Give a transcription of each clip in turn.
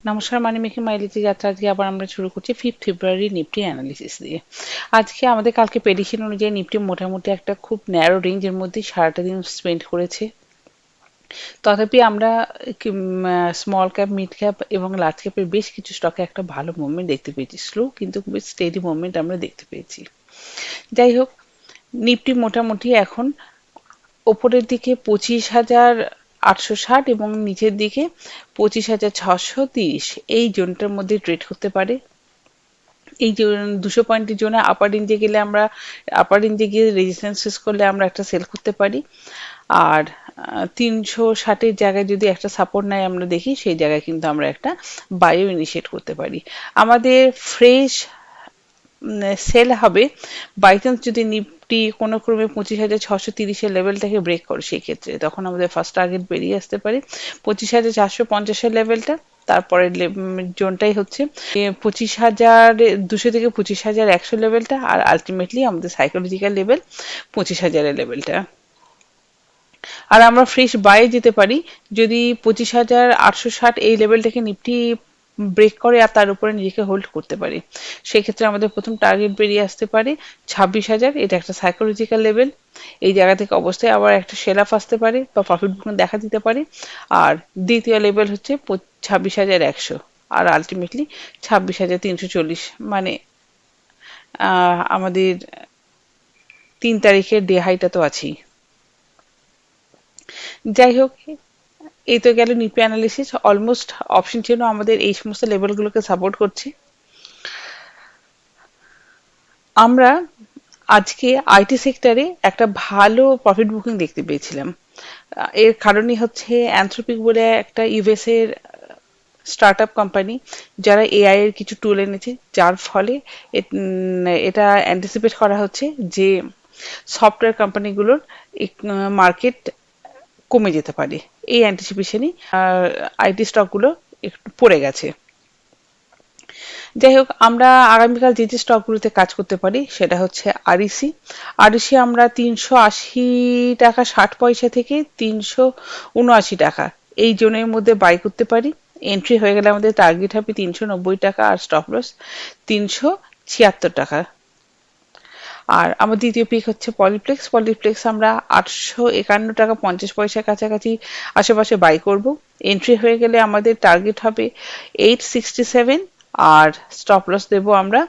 নমস্কার, মানি মেকিং মাইলেজে যাত্রা আজকে আবার আমরা শুরু করছি 5 ফেব্রুয়ারি নিফটি অ্যানালিসিস দিয়ে। আজকে আমাদের কালকে প্রেডিকশন অনুযায়ী নিফটি মোটামুটি একটা খুব ন্যারো রেঞ্জের মধ্যে সারাটা দিন স্পেন্ড করেছে। তথাপি আমরা স্মল ক্যাপ, মিড ক্যাপ এবং লার্জ ক্যাপের বেশ কিছু স্টকে একটা ভালো মুভমেন্ট দেখতে পেয়েছি। স্লো কিন্তু খুবই স্টেডি মুভমেন্ট আমরা দেখতে পেয়েছি। যাই হোক, নিফটি মোটামুটি এখন ওপরের দিকে 25,860 এবং নিচের দিকে 25,630 এই জোনটার মধ্যে ট্রেড করতে পারে। এই যে 200 পয়েন্টের জন্য আপার রেঞ্জে গেলে আমরা আপার রেঞ্জে গিয়ে রেজিস্ট্যান্স ফেস করলে আমরা একটা সেল করতে পারি। আর 360-এর জায়গায় যদি একটা সাপোর্ট নেয় আমরা দেখি, সেই জায়গায় কিন্তু আমরা একটা বায়ো ইনিশিয়েট করতে পারি। আমাদের ফ্রেশ সেল হবে বাই চান্স যদি নিফটি কোনো ক্রমে 25,630-এর লেভেলটাকে ব্রেক করে। সেই ক্ষেত্রে তখন আমাদের ফার্স্ট টার্গেট বেরিয়ে আসতে পারে 25,450-এর লেভেলটা। তারপরে জোনটাই হচ্ছে 25,200 থেকে 25,100 লেভেলটা, আর আলটিমেটলি আমাদের সাইকোলজিক্যাল লেভেল 25,000-এর লেভেলটা। আর আমরা ফ্রেশ বায়ে যেতে পারি যদি 25,860 এই লেভেলটাকে নিফটি ব্রেক করে আর তার উপরে নিজেকে হোল্ড করতে পারে। সেক্ষেত্রে আমাদের প্রথম টার্গেট বেরিয়ে আসতে পারে 26,000। এটা একটা সাইকোলজিক্যাল লেভেল। এই জায়গা থেকে অবস্থায় আবার একটা সেল আপ আসতে পারে বা প্রফিট বুকিং দেখা দিতে পারে। আর দ্বিতীয় লেভেল হচ্ছে 26,100, আর আলটিমেটলি 26,340। মানে আমাদের 3 তারিখের ডে হাইটা তো আছেই। যাই হোক, এই তো গেল নিফটি অ্যানালিসিস। অলমোস্ট অপশন চেনও আমাদের এই সমস্ত লেভেলগুলোকে সাপোর্ট করছে। আমরা আজকে আইটি সেক্টরে একটা ভালো প্রফিট বুকিং দেখতে পেয়েছিলাম। এর কারণই হচ্ছে অ্যানথ্রপিক বলে একটা ইউএস এর স্টার্ট আপ কোম্পানি, যারা এআই এর কিছু টুল এনেছে, যার ফলে এটা অ্যান্টিসিপেট করা হচ্ছে যে সফটওয়্যার কোম্পানিগুলোর মার্কেট কমে যেতে পারে। এই অ্যান্টিসিপেশনই আইটি স্টকগুলো একটু পড়ে গেছে। যাই হোক, আমরা আগামীকাল যে যে স্টকগুলোতে কাজ করতে পারি সেটা হচ্ছে আরইসি। আরইসি আমরা 380 টাকা 60 পয়সা থেকে 379 টাকা এই জোনের মধ্যে বাই করতে পারি। এন্ট্রি হয়ে গেলে আমাদের টার্গেট হবে 390 টাকা আর স্টপ লস 376 টাকা। আর আমার দ্বিতীয় পিক হচ্ছে পলিপ্লেক্স। পলিপ্লেক্স আমরা 851 টাকা 50 পয়সার কাছাকাছি আশেপাশে বাই করব। এন্ট্রি হয়ে গেলে আমাদের টার্গেট হবে 867 আর স্টপ লস দেবো আমরা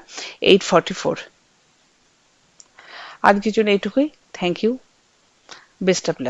844। আজকের জন্য এইটুকুই। Thank you, best of lakh.